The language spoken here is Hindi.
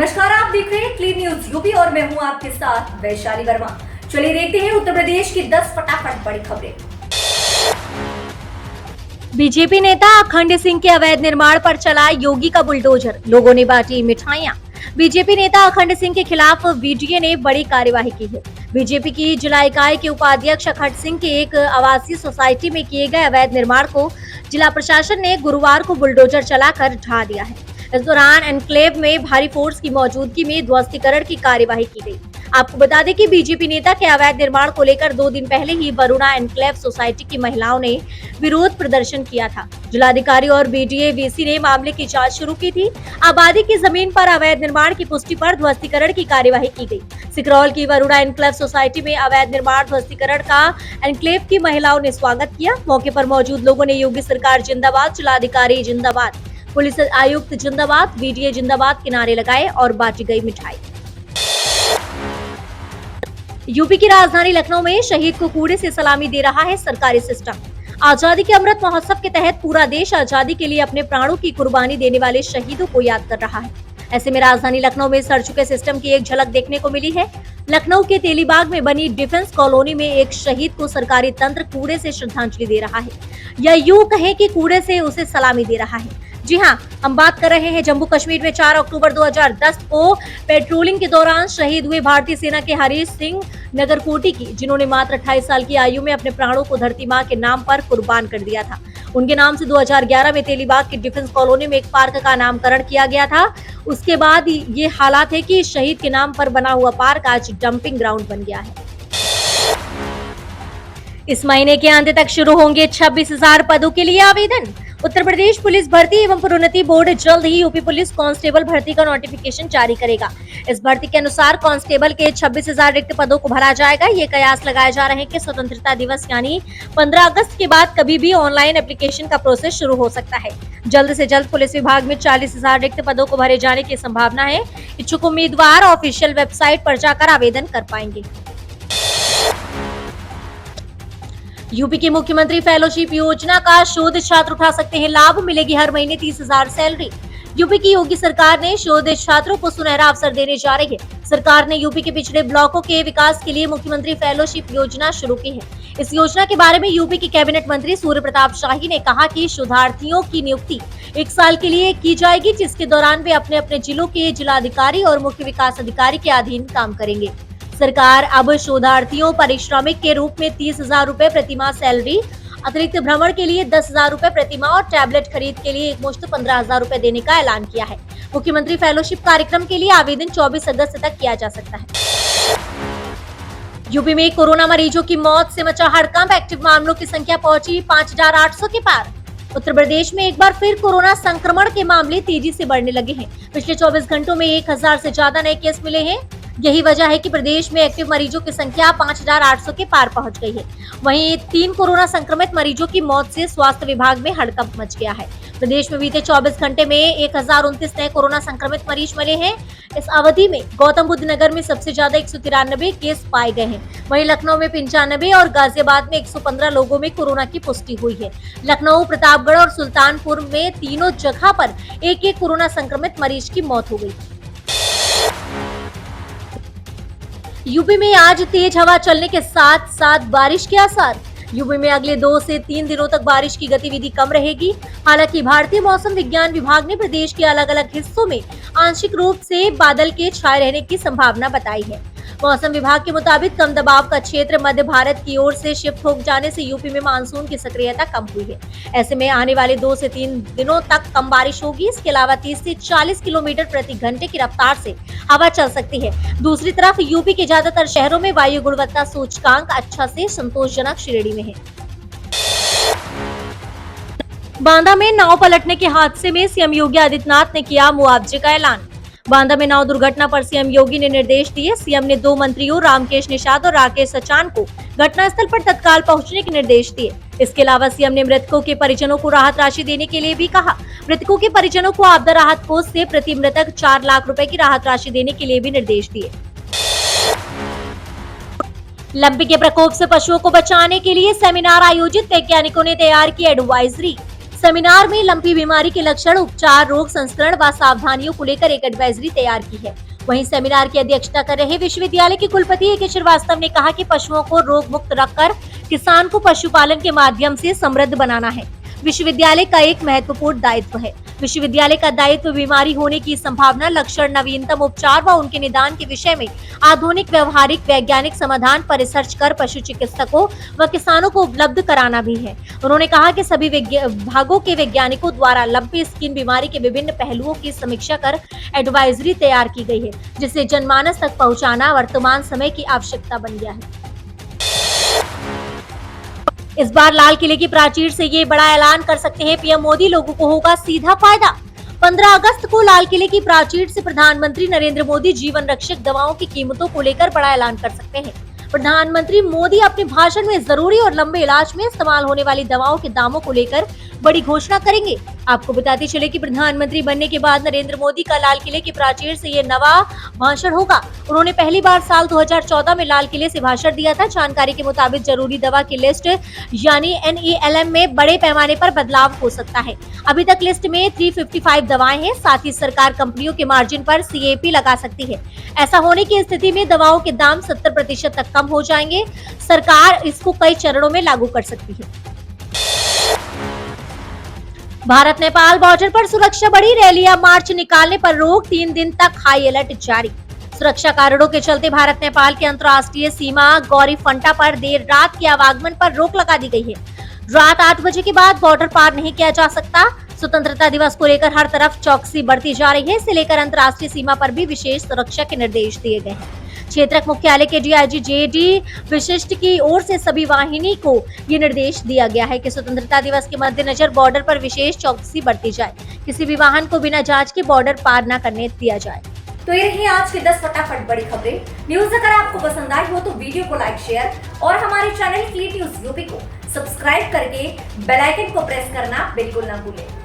नमस्कार, आप देख रहे हैं क्लीन न्यूज यूपी और मैं हूं आपके साथ वैशाली वर्मा। चलिए देखते हैं उत्तर प्रदेश की 10 फटाफट बड़ी खबरें। बीजेपी नेता अखंड सिंह के अवैध निर्माण पर चला योगी का बुलडोजर, लोगों ने बांटी मिठाइयां। बीजेपी नेता अखंड सिंह के खिलाफ बीडीए ने बड़ी कार्यवाही की है। बीजेपी की जिला इकाई के उपाध्यक्ष अखंड सिंह के एक आवासीय सोसाइटी में किए गए अवैध निर्माण को जिला प्रशासन ने गुरुवार को बुलडोजर चलाकर ढा दिया है। इस दौरान एनक्लेव में भारी फोर्स की मौजूदगी में ध्वस्तीकरण की कार्यवाही की गई। आपको बता दें कि बीजेपी नेता के अवैध निर्माण को लेकर 2 दिन पहले ही वरुणा एनक्लेव सोसाइटी की महिलाओं ने विरोध प्रदर्शन किया था। जिलाधिकारी और बीडीए वीसी ने मामले की जांच शुरू की थी। आबादी की जमीन पर अवैध निर्माण की पुष्टि पर ध्वस्तीकरण की कार्यवाही की गई। सिकरौल की वरुणा एनक्लेव सोसाइटी में अवैध निर्माण ध्वस्तीकरण का एनक्लेव की महिलाओं ने स्वागत किया। मौके पर मौजूद लोगों ने योगी सरकार जिंदाबाद, जिलाधिकारी जिंदाबाद, पुलिस आयुक्त जिंदाबाद, बीडीए जिंदाबाद के नारे लगाए और बांटी गई मिठाई। यूपी की राजधानी लखनऊ में शहीद को कूड़े से सलामी दे रहा है सरकारी सिस्टम। आजादी के अमृत महोत्सव के तहत पूरा देश आजादी के लिए अपने प्राणों की कुर्बानी देने वाले शहीदों को याद कर रहा है। ऐसे में राजधानी लखनऊ में सड़ चुके सिस्टम की एक झलक देखने को मिली है। लखनऊ के तेलीबाग में बनी डिफेंस कॉलोनी में एक शहीद को सरकारी तंत्र कूड़े से श्रद्धांजलि दे रहा है, या यूं कहें कि कूड़े से उसे सलामी दे रहा है। जी हां, हम बात कर रहे हैं जम्मू कश्मीर में 4 अक्टूबर 2010 को पेट्रोलिंग के दौरान शहीद हुए भारतीय सेना के हरीश सिंह नगरकोटी की, जिन्होंने मात्र 28 साल की आयु में अपने प्राणों को धरती मां के नाम पर कुर्बान कर दिया था। उनके नाम से 2011 में तेलीबाग की डिफेंस कॉलोनी में एक पार्क का नामकरण किया गया था। उसके बाद ये हालात है कि शहीद के नाम पर बना हुआ पार्क आज डंपिंग ग्राउंड बन गया है। इस महीने के अंत तक शुरू होंगे 26,000 पदों के लिए आवेदन। उत्तर प्रदेश पुलिस भर्ती एवं प्रोन्नति बोर्ड जल्द ही यूपी पुलिस कांस्टेबल भर्ती का नोटिफिकेशन जारी करेगा। इस भर्ती के अनुसार कांस्टेबल के 26,000 रिक्त पदों को भरा जाएगा। ये कयास लगाए जा रहे हैं कि स्वतंत्रता दिवस यानी 15 अगस्त के बाद कभी भी ऑनलाइन एप्लीकेशन का प्रोसेस शुरू हो सकता है। जल्द से जल्द पुलिस विभाग में 40,000 रिक्त पदों को भरे जाने की संभावना है। इच्छुक उम्मीदवार ऑफिशियल वेबसाइट पर जाकर आवेदन कर पाएंगे। यूपी के मुख्यमंत्री फेलोशिप योजना का शोध छात्र उठा सकते हैं लाभ, मिलेगी हर महीने 30,000 सैलरी। यूपी की योगी सरकार ने शोध छात्रों को सुनहरा अवसर देने जा रही है। सरकार ने यूपी के पिछड़े ब्लॉकों के विकास के लिए मुख्यमंत्री फेलोशिप योजना शुरू की है। इस योजना के बारे में यूपी के कैबिनेट मंत्री सूर्य प्रताप शाही ने कहा कि शोधार्थियों की नियुक्ति 1 साल के लिए की जाएगी, जिसके दौरान वे अपने अपने जिलों के जिलाधिकारी और मुख्य विकास अधिकारी के अधीन काम करेंगे। सरकार अब शोधार्थियों पारिश्रमिक के रूप में 30,000 रूपए प्रतिमाह सैलरी, अतिरिक्त भ्रमण के लिए 10,000 रूपए प्रतिमाह और टैबलेट खरीद के लिए एकमुश्त 15,000 रूपए देने का ऐलान किया है। मुख्यमंत्री फेलोशिप कार्यक्रम के लिए आवेदन 24 अगस्त तक किया जा सकता है। यूपी में कोरोना मरीजों की मौत से मचा हड़कंप, एक्टिव मामलों की संख्या पहुंची 5,800 के पार। उत्तर प्रदेश में एक बार फिर कोरोना संक्रमण के मामले तेजी से बढ़ने लगे हैं। पिछले 24 घंटों में 1,000 से ज्यादा नए केस मिले हैं। यही वजह है कि प्रदेश में एक्टिव मरीजों की संख्या 5,800 के पार पहुंच गई है। वहीं 3 कोरोना संक्रमित मरीजों की मौत से स्वास्थ्य विभाग में हड़कंप मच गया है। प्रदेश में बीते 24 घंटे में 1,029 नए कोरोना संक्रमित मरीज मिले हैं। इस अवधि में गौतम बुद्ध नगर में सबसे ज्यादा 193 केस पाए गए हैं। वहीं लखनऊ में 95 और गाजियाबाद में 115 लोगों में कोरोना की पुष्टि हुई है। लखनऊ, प्रतापगढ़ और सुल्तानपुर में तीनों जगह पर एक कोरोना संक्रमित मरीज की मौत हो गई। यूपी में आज तेज हवा चलने के साथ साथ बारिश के आसार। यूपी में अगले 2 से 3 दिनों तक बारिश की गतिविधि कम रहेगी। हालांकि भारतीय मौसम विज्ञान विभाग ने प्रदेश के अलग अलग हिस्सों में आंशिक रूप से बादल के छाए रहने की संभावना बताई है। मौसम विभाग के मुताबिक कम दबाव का क्षेत्र मध्य भारत की ओर से शिफ्ट हो जाने से यूपी में मानसून की सक्रियता कम हुई है। ऐसे में आने वाले 2 से 3 दिनों तक कम बारिश होगी। इसके अलावा 30 से 40 किलोमीटर प्रति घंटे की रफ्तार से हवा चल सकती है। दूसरी तरफ यूपी के ज्यादातर शहरों में वायु गुणवत्ता सूचकांक अच्छा से संतोषजनक श्रेणी में है। बांदा में नाव पलटने के हादसे में सीएम योगी आदित्यनाथ ने किया मुआवजे का ऐलान। बांदा में नाव दुर्घटना पर सीएम योगी ने निर्देश दिए। सीएम ने 2 मंत्रियों रामकेश निषाद और राकेश सचान को घटनास्थल पर तत्काल पहुंचने के निर्देश दिए। इसके अलावा सीएम ने मृतकों के परिजनों को राहत राशि देने के लिए भी कहा। मृतकों के परिजनों को आपदा राहत कोष से प्रति मृतक 4 लाख रुपए की राहत राशि देने के लिए भी निर्देश दिए। लंपी के प्रकोप से पशुओं को बचाने के लिए सेमिनार आयोजित, वैज्ञानिकों ने तैयार की एडवाइजरी। सेमिनार में लंपी बीमारी के लक्षण, उपचार, रोग संस्करण व सावधानियों को लेकर एक एडवाइजरी तैयार की है। वहीं सेमिनार की अध्यक्षता कर रहे विश्वविद्यालय के कुलपति ए.के. श्रीवास्तव ने कहा कि पशुओं को रोग मुक्त रखकर किसान को पशुपालन के माध्यम से समृद्ध बनाना है। विश्वविद्यालय का एक महत्वपूर्ण दायित्व है। विश्वविद्यालय का दायित्व बीमारी होने की संभावना, लक्षण, नवीनतम उपचार व उनके निदान के विषय में आधुनिक व्यवहारिक वैज्ञानिक समाधान पर रिसर्च कर पशु चिकित्सकों व किसानों को उपलब्ध कराना भी है। उन्होंने कहा कि सभी विभागों के वैज्ञानिकों द्वारा लंपी स्किन बीमारी के विभिन्न पहलुओं की समीक्षा कर एडवाइजरी तैयार की गई है, जिसे जनमानस तक पहुँचाना वर्तमान समय की आवश्यकता बन गया है। इस बार लाल किले की प्राचीर से ये बड़ा ऐलान कर सकते हैं पीएम मोदी, लोगों को होगा सीधा फायदा। 15 अगस्त को लाल किले की प्राचीर से प्रधानमंत्री नरेंद्र मोदी जीवन रक्षक दवाओं की कीमतों को लेकर बड़ा ऐलान कर सकते हैं। प्रधानमंत्री मोदी अपने भाषण में जरूरी और लंबे इलाज में इस्तेमाल होने वाली दवाओं के दामों को लेकर बड़ी घोषणा करेंगे। आपको बताते चले कि प्रधानमंत्री बनने के बाद नरेंद्र मोदी का लाल किले की प्राचीर से ये नवा भाषण होगा। उन्होंने पहली बार साल 2014 में लाल किले से भाषण दिया था। जानकारी के मुताबिक जरूरी दवा की लिस्ट यानी NELM में बड़े पैमाने पर बदलाव हो सकता है। अभी तक लिस्ट में 355 दवाएं हैं। साथ ही सरकार कंपनियों के मार्जिन पर CAP लगा सकती है। ऐसा होने की स्थिति में दवाओं के दाम 70% तक कम हो जाएंगे। सरकार इसको कई चरणों में लागू कर सकती है। भारत नेपाल बॉर्डर पर सुरक्षा बढ़ी, रैलियां मार्च निकालने पर रोक, 3 दिन तक हाई अलर्ट जारी। सुरक्षा कारणों के चलते भारत नेपाल के अंतर्राष्ट्रीय सीमा गौरीफंटा पर देर रात के आवागमन पर रोक लगा दी गई है। रात 8 बजे के बाद बॉर्डर पार नहीं किया जा सकता। स्वतंत्रता दिवस को लेकर हर तरफ चौकसी बढ़ती जा रही है। इसे लेकर अंतर्राष्ट्रीय सीमा पर भी विशेष सुरक्षा के निर्देश दिए गए हैं। क्षेत्रक मुख्यालय के DIG JD विशिष्ट की ओर से सभी वाहिनी को ये निर्देश दिया गया है कि स्वतंत्रता दिवस के मद्देनजर बॉर्डर पर विशेष चौकसी बरती जाए। किसी भी वाहन को बिना जांच के बॉर्डर पार न करने दिया जाए। तो ये रही आज के 10 फटाफट बड़ी खबरें। न्यूज अगर आपको पसंद आई हो तो वीडियो को लाइक, शेयर और हमारे चैनल फ्ली न्यूज यूपी को सब्सक्राइब करके बेल आइकन को प्रेस करना बिल्कुल न भूलें।